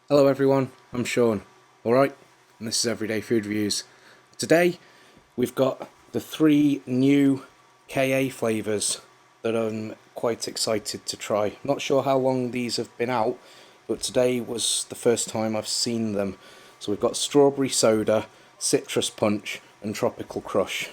Hello everyone, I'm Sean, alright, and this is Everyday Food Reviews. Today we've got the three new KA flavours that I'm quite excited to try. Not sure how long these have been out, but today was the first time I've seen them. So we've got strawberry soda, citrus punch and tropical crush.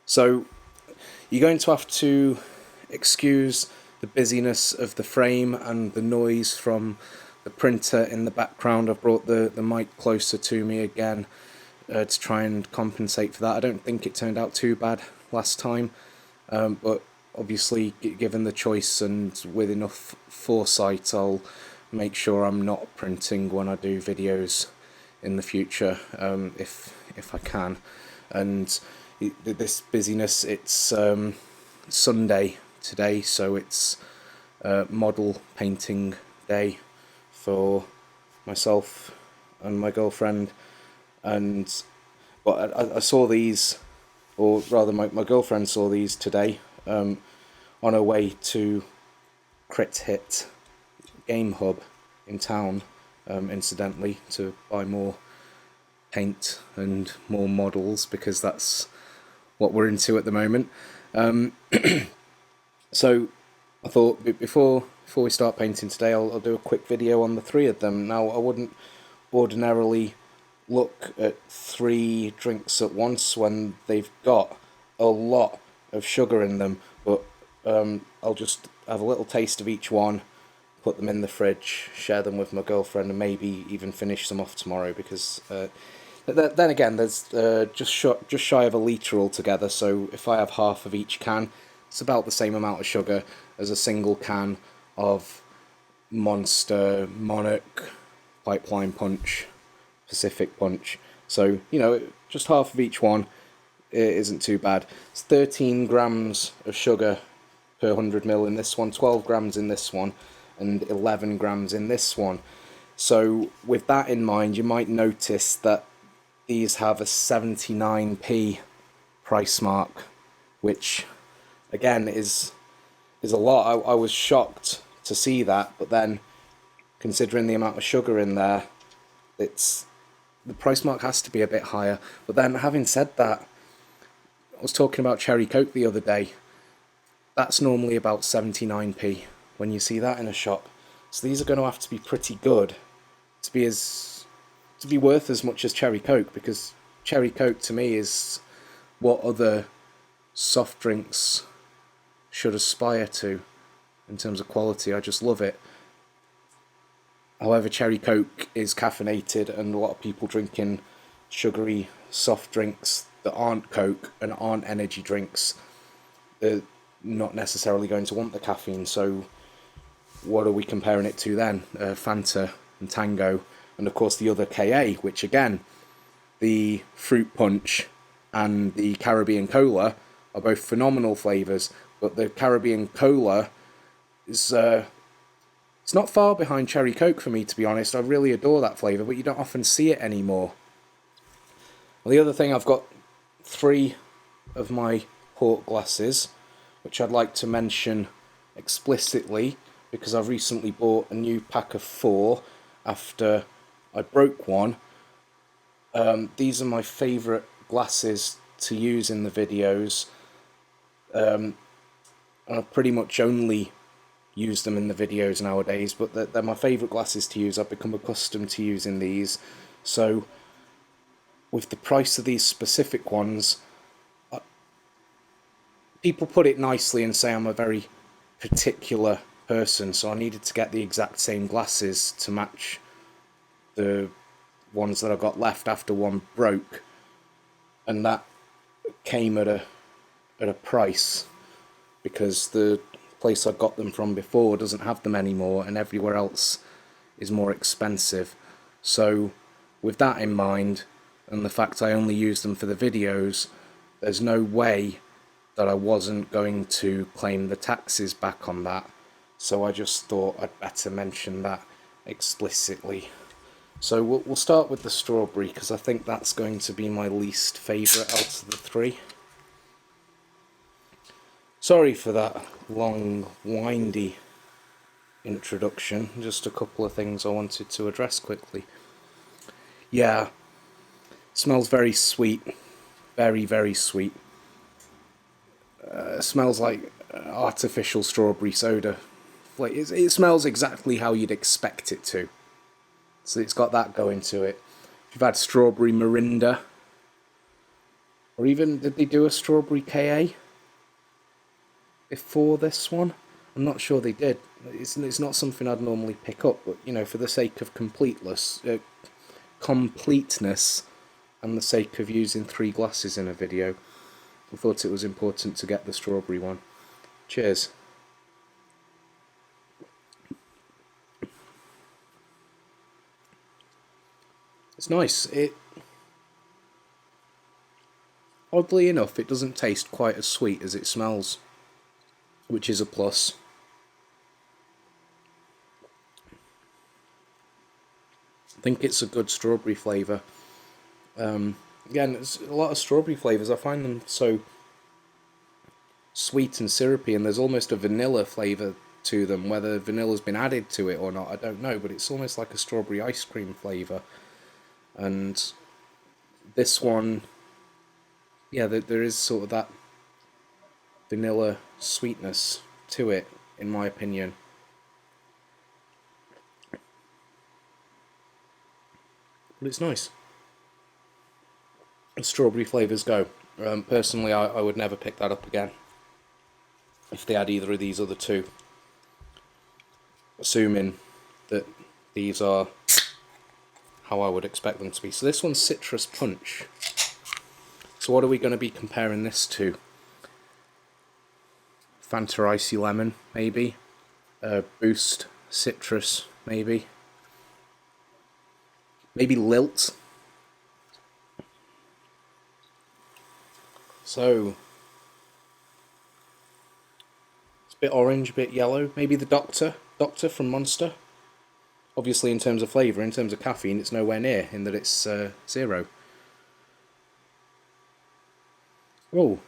So you're going to have to excuse the busyness of the frame and the noise from the printer in the background. I've brought the mic closer to me again to try and compensate for that. I don't think it turned out too bad last time, but obviously given the choice and with enough foresight, I'll make sure I'm not printing when I do videos in the future, if I can. And this busyness, it's Sunday today, so it's model painting day for myself and my girlfriend. And I saw these, or rather my girlfriend saw these today on her way to Crit Hit Game Hub in town, incidentally, to buy more paint and more models, because that's what we're into at the moment. So I thought before we start painting today, I'll do a quick video on the three of them. Now, I wouldn't ordinarily look at three drinks at once when they've got a lot of sugar in them, but I'll just have a little taste of each one, put them in the fridge, share them with my girlfriend, and maybe even finish them off tomorrow, because then again, there's just shy of a litre altogether, so if I have half of each can, it's about the same amount of sugar as a single can of Monster, Monarch, Pipeline Punch, Pacific Punch. So, just half of each one, it isn't too bad. It's 13 grams of sugar per 100 ml in this one, 12 grams in this one, and 11 grams in this one. So with that in mind, you might notice that these have a 79p price mark, which again is a lot. I was shocked to see that, but then considering the amount of sugar in there, the price mark has to be a bit higher. But then, having said that, I was talking about cherry coke the other day. That's normally about 79p when you see that in a shop. So these are going to have to be pretty good to be worth as much as cherry coke, because cherry coke to me is what other soft drinks should aspire to in terms of quality. I just love it. However, cherry coke is caffeinated, and a lot of people drinking sugary soft drinks that aren't coke and aren't energy drinks, they're not necessarily going to want the caffeine. So what are we comparing it to then? Fanta and Tango, and of course the other KA, which again, the fruit punch and the Caribbean cola are both phenomenal flavours, but the Caribbean cola is it's not far behind cherry coke for me, to be honest. I really adore that flavour, but you don't often see it anymore. Well, the other thing, I've got three of my port glasses, which I'd like to mention explicitly, because I've recently bought a new pack of 4 after I broke one. These are my favourite glasses to use in the videos. And I pretty much only use them in the videos nowadays, but they're my favourite glasses to use. I've become accustomed to using these. So with the price of these specific ones, people put it nicely and say I'm a very particular person, so I needed to get the exact same glasses to match the ones that I got left after one broke, and that came at a price, because the place I got them from before doesn't have them anymore, and everywhere else is more expensive. So with that in mind, and the fact I only use them for the videos, there's no way that I wasn't going to claim the taxes back on that. So I just thought I'd better mention that explicitly. So we'll start with the strawberry, because I think that's going to be my least favourite out of the three. Sorry for that long, windy introduction, just a couple of things I wanted to address quickly. Yeah, smells very sweet, very, very sweet. Smells like artificial strawberry soda. It smells exactly how you'd expect it to. So it's got that going to it. If you've had strawberry Mirinda, or even, did they do a strawberry KA before this one? I'm not sure they did. It's not something I'd normally pick up, but you know, for the sake of completeness, and the sake of using 3 glasses in a video, I thought it was important to get the strawberry one. Cheers. It's nice. Oddly enough, it doesn't taste quite as sweet as it smells, which is a plus. I think it's a good strawberry flavour. Again, it's a lot of strawberry flavours. I find them so sweet and syrupy, and there's almost a vanilla flavour to them. Whether vanilla's been added to it or not, I don't know, but it's almost like a strawberry ice cream flavour. And this one, yeah, there is sort of that vanilla sweetness to it, in my opinion. But it's nice. Strawberry flavours go. Personally, I would never pick that up again if they had either of these other two. Assuming that these are how I would expect them to be. So this one's Citrus Punch. So what are we going to be comparing this to? Fanta Icy Lemon, maybe? Boost Citrus, maybe? Maybe Lilt? So, it's a bit orange, a bit yellow. Maybe the Doctor from Monster. Obviously, in terms of flavour, in terms of caffeine, it's nowhere near, in that it's 0. Oh,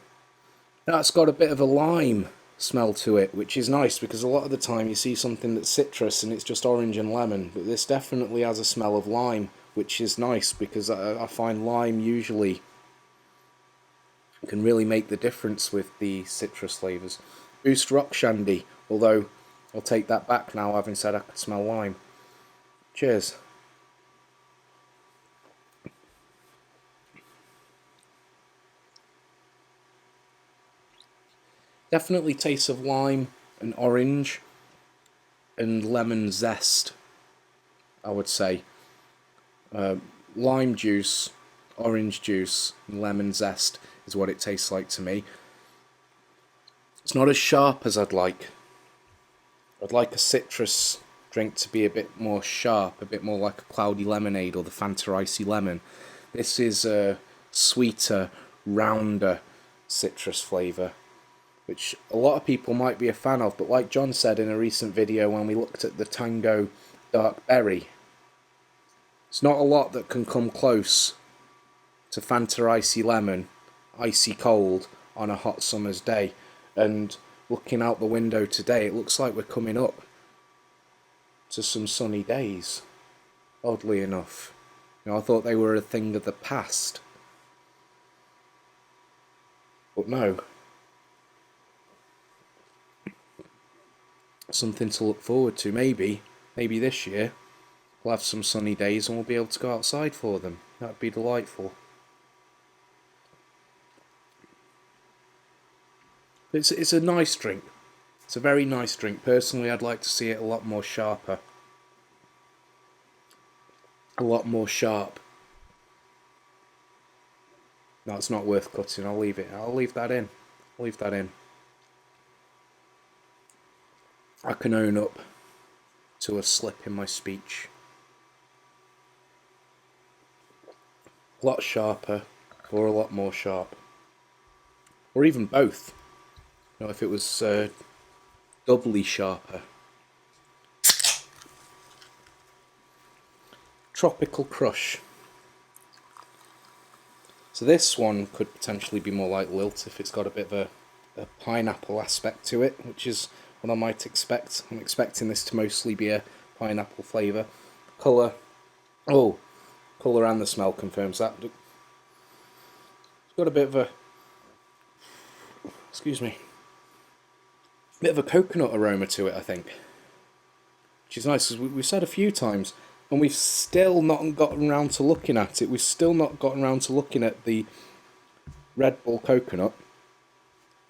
that's got a bit of a lime smell to it, which is nice, because a lot of the time you see something that's citrus and it's just orange and lemon, but this definitely has a smell of lime, which is nice, because I find lime usually can really make the difference with the citrus flavours. Boost Rock Shandy, although I'll take that back now, having said I could smell lime. Cheers. Definitely tastes of lime and orange and lemon zest, I would say. Lime juice, orange juice, and lemon zest is what it tastes like to me. It's not as sharp as I'd like. I'd like a citrus drink to be a bit more sharp, a bit more like a cloudy lemonade or the Fanta Icy Lemon. This is a sweeter, rounder citrus flavour, which a lot of people might be a fan of, but like John said in a recent video when we looked at the Tango Dark Berry, it's not a lot that can come close to Fanta Icy Lemon, icy cold, on a hot summer's day. And looking out the window today, it looks like we're coming up to some sunny days, oddly enough. You know, I thought they were a thing of the past, but no. Something to look forward to. Maybe this year we'll have some sunny days and we'll be able to go outside for them. That'd be delightful. It's a nice drink. It's a very nice drink. Personally, I'd like to see it a lot more sharper. A lot more sharp. No, it's not worth cutting. I'll leave it. I'll leave that in. I'll leave that in. I can own up to a slip in my speech. A lot sharper, or a lot more sharp. Or even both. You know, if it was doubly sharper. Tropical Krush. So this one could potentially be more like Lilt if it's got a bit of a pineapple aspect to it, which is what I might expect. I'm expecting this to mostly be a pineapple flavour. Colour, oh, colour and the smell confirms that. It's got a bit of a, excuse me, bit of a coconut aroma to it, I think. Which is nice, because we've said a few times, and we've still not gotten around to looking at it. We've still not gotten around to looking at the Red Bull coconut.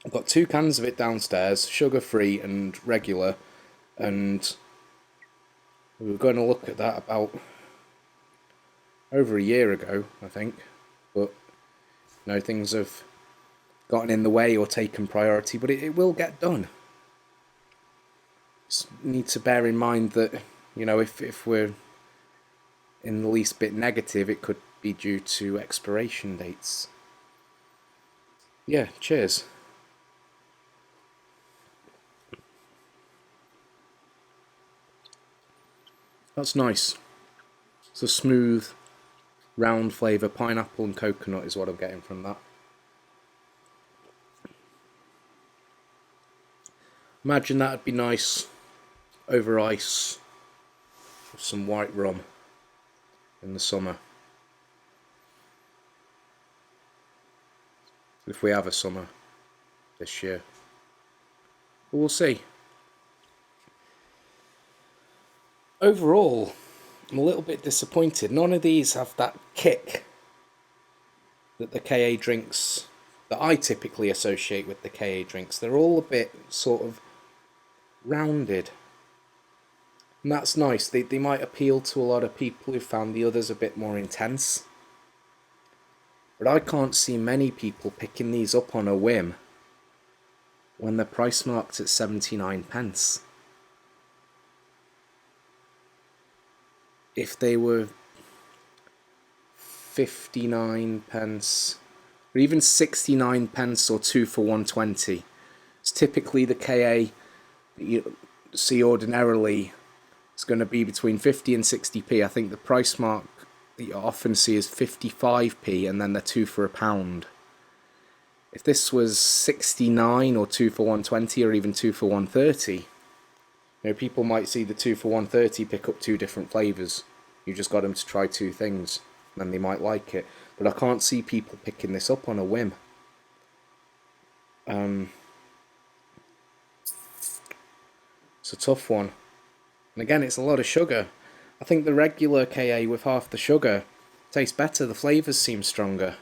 I've got 2 cans of it downstairs, sugar-free and regular, and we were going to look at that about over a year ago, I think, but you know, things have gotten in the way or taken priority, but it will get done. Just need to bear in mind that, you know, if we're in the least bit negative, it could be due to expiration dates. Yeah, cheers. That's nice. It's a smooth, round flavour. Pineapple and coconut is what I'm getting from that. Imagine that'd be nice over ice with some white rum in the summer. If we have a summer this year. But we'll see. Overall, I'm a little bit disappointed. None of these have that kick that the KA drinks, that I typically associate with the KA drinks. They're all a bit sort of rounded. And that's nice. They might appeal to a lot of people who found the others a bit more intense. But I can't see many people picking these up on a whim when they're price marked at 79p. If they were 59p, or even 69p or 2 for 120, it's typically the KA that you see ordinarily. It's going to be between 50 and 60p. I think the price mark that you often see is 55p, and then they're 2 for £1. If this was 69 or 2 for 120 or even 2 for 130, you know, people might see the 2 for 130, pick up 2 different flavours. You just got them to try 2 things, and then they might like it. But I can't see people picking this up on a whim. It's a tough one. And again, it's a lot of sugar. I think the regular KA with half the sugar tastes better. The flavours seem stronger.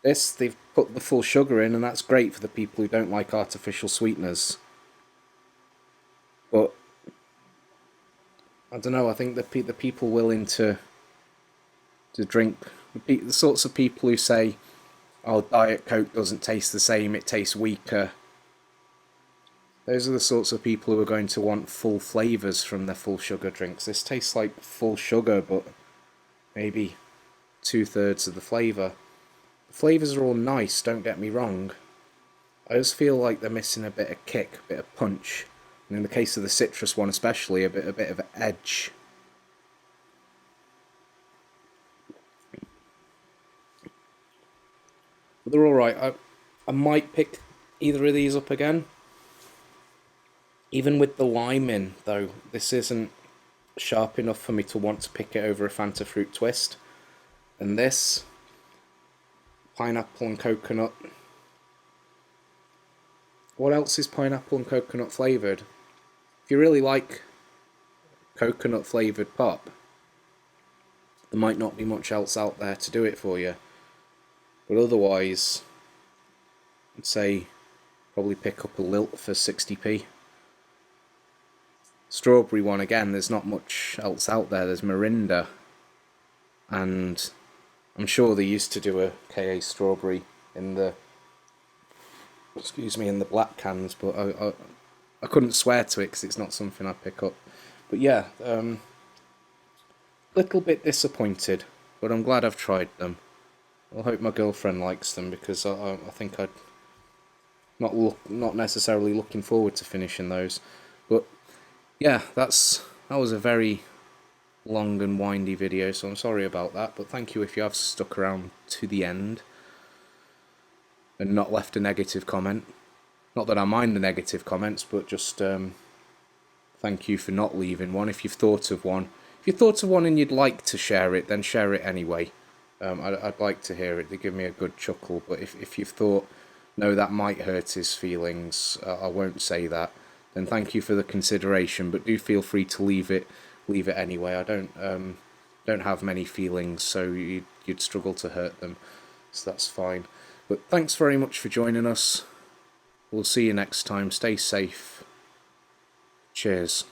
This, they've put the full sugar in, and that's great for the people who don't like artificial sweeteners. But I don't know, I think the people willing to drink, the sorts of people who say, oh, Diet Coke doesn't taste the same, it tastes weaker. Those are the sorts of people who are going to want full flavours from their full sugar drinks. This tastes like full sugar, but maybe 2/3 of the flavour. The flavours are all nice, don't get me wrong. I just feel like they're missing a bit of kick, a bit of punch. And in the case of the citrus one especially, a bit of edge. But they're alright. I might pick either of these up again. Even with the lime in, though, this isn't sharp enough for me to want to pick it over a Fanta Fruit Twist. And this, pineapple and coconut. What else is pineapple and coconut flavoured? If you really like coconut flavoured pop, there might not be much else out there to do it for you. But otherwise, I'd say probably pick up a Lilt for 60p. Strawberry one, again, there's not much else out there. There's Mirinda, and I'm sure they used to do a KA strawberry in the, in the black cans, but I couldn't swear to it because it's not something I pick up. But yeah, little bit disappointed, but I'm glad I've tried them. I hope my girlfriend likes them, because I think I'd not necessarily looking forward to finishing those. But yeah, that was a very long and windy video, so I'm sorry about that, but thank you if you have stuck around to the end and not left a negative comment. Not that I mind the negative comments, but just thank you for not leaving one. If you've thought of one, if you thought of one and you'd like to share it, then share it anyway. I'd like to hear it. They give me a good chuckle. But if you've thought, no, that might hurt his feelings, I won't say that. Then thank you for the consideration. But do feel free to leave it anyway. I don't have many feelings, so you'd struggle to hurt them. So that's fine. But thanks very much for joining us. We'll see you next time. Stay safe. Cheers.